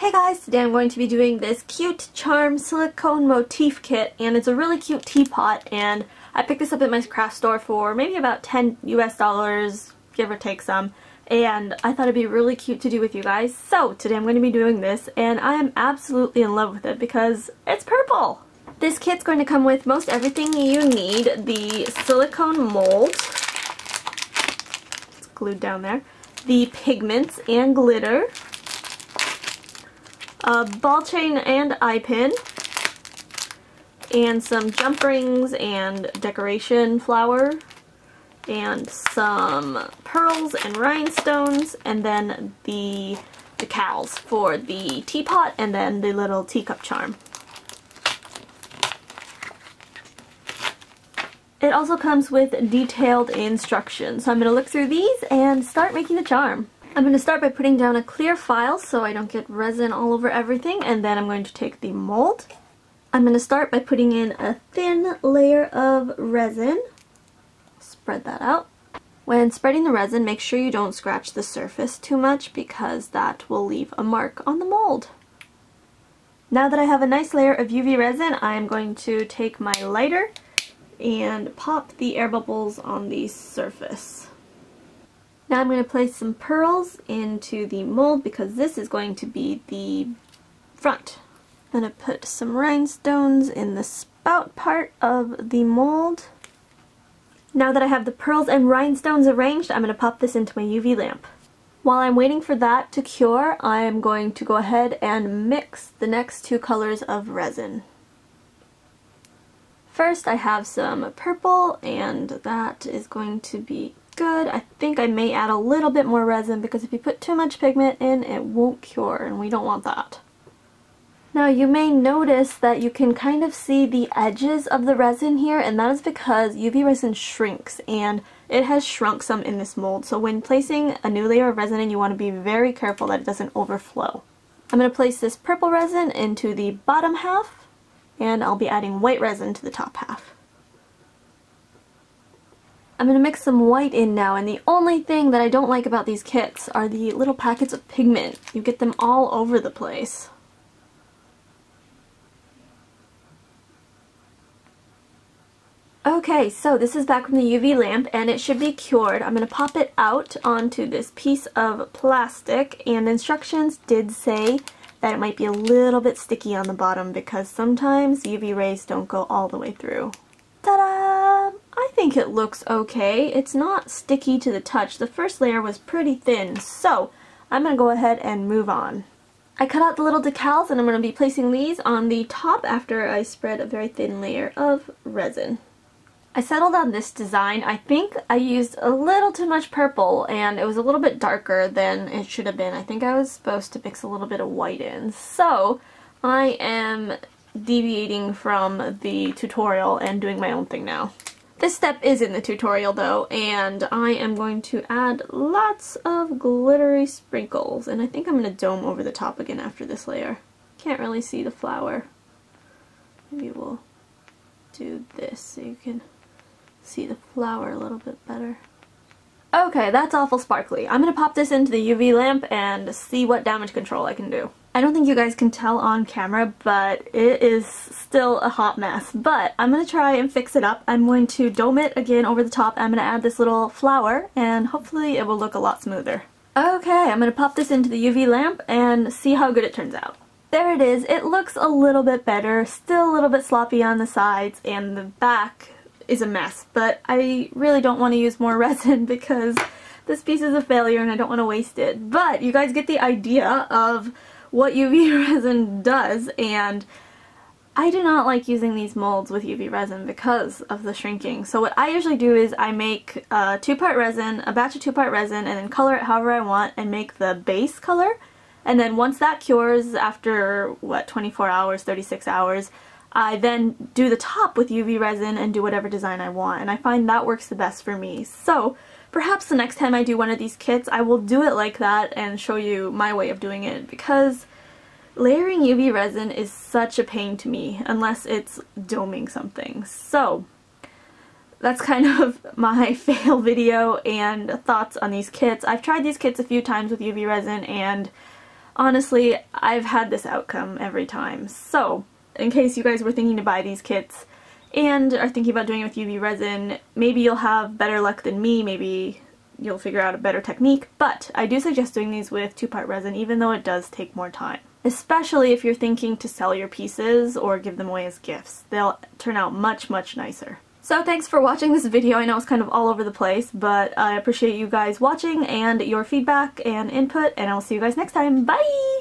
Hey guys, today I'm going to be doing this cute charm silicone motif kit, and it's a really cute teapot, and I picked this up at my craft store for maybe about $10 US, give or take some, and I thought it'd be really cute to do with you guys. So today I'm going to be doing this, and I am absolutely in love with it because it's purple! This kit's going to come with most everything you need. The silicone mold, it's glued down there, the pigments and glitter, a ball chain and eye pin, and some jump rings and decoration flower, and some pearls and rhinestones, and then the decals for the teapot, and then the little teacup charm. It also comes with detailed instructions, so I'm going to look through these and start making the charm. I'm going to start by putting down a clear file so I don't get resin all over everything, and then I'm going to take the mold. I'm going to start by putting in a thin layer of resin. Spread that out. When spreading the resin, make sure you don't scratch the surface too much because that will leave a mark on the mold. Now that I have a nice layer of UV resin, I'm going to take my lighter and pop the air bubbles on the surface. Now I'm going to place some pearls into the mold because this is going to be the front. I'm going to put some rhinestones in the spout part of the mold. Now that I have the pearls and rhinestones arranged, I'm going to pop this into my UV lamp. While I'm waiting for that to cure, I'm going to go ahead and mix the next two colors of resin. First I have some purple, and that is going to be good. I think I may add a little bit more resin because if you put too much pigment in, it won't cure, and we don't want that. Now you may notice that you can kind of see the edges of the resin here, and that is because UV resin shrinks, and it has shrunk some in this mold. So when placing a new layer of resin in, you want to be very careful that it doesn't overflow. I'm going to place this purple resin into the bottom half, and I'll be adding white resin to the top half. I'm going to mix some white in now, and the only thing that I don't like about these kits are the little packets of pigment. You get them all over the place. Okay, so this is back from the UV lamp, and it should be cured. I'm going to pop it out onto this piece of plastic, and the instructions did say that it might be a little bit sticky on the bottom because sometimes UV rays don't go all the way through. Ta-da! I think it looks okay. It's not sticky to the touch. The first layer was pretty thin, so I'm going to go ahead and move on. I cut out the little decals, and I'm going to be placing these on the top after I spread a very thin layer of resin. I settled on this design. I think I used a little too much purple, and it was a little bit darker than it should have been. I think I was supposed to mix a little bit of white in. So I am deviating from the tutorial and doing my own thing now. This step is in the tutorial though, and I am going to add lots of glittery sprinkles, and I think I'm going to dome over the top again after this layer. Can't really see the flower. Maybe we'll do this so you can see the flower a little bit better. Okay, that's awful sparkly. I'm going to pop this into the UV lamp and see what damage control I can do. I don't think you guys can tell on camera, but it is still a hot mess. But I'm going to try and fix it up. I'm going to dome it again over the top. I'm going to add this little flower, and hopefully it will look a lot smoother. Okay, I'm going to pop this into the UV lamp and see how good it turns out. There it is. It looks a little bit better. Still a little bit sloppy on the sides, and the back is a mess. But I really don't want to use more resin because this piece is a failure and I don't want to waste it. But you guys get the idea of what UV resin does, and I do not like using these molds with UV resin because of the shrinking. So what I usually do is I make a batch of 2-part resin, and then color it however I want and make the base color. And then once that cures after, 24 hours, 36 hours, I then do the top with UV resin and do whatever design I want. And I find that works the best for me. So perhaps the next time I do one of these kits, I will do it like that and show you my way of doing it, because layering UV resin is such a pain to me unless it's doming something. So that's kind of my fail video and thoughts on these kits. I've tried these kits a few times with UV resin, and honestly, I've had this outcome every time. So, in case you guys were thinking to buy these kits and are thinking about doing it with UV resin, maybe you'll have better luck than me, maybe you'll figure out a better technique, but I do suggest doing these with 2-part resin even though it does take more time. Especially if you're thinking to sell your pieces or give them away as gifts. They'll turn out much, much nicer. So thanks for watching this video. I know it's kind of all over the place, but I appreciate you guys watching and your feedback and input, and I'll see you guys next time. Bye!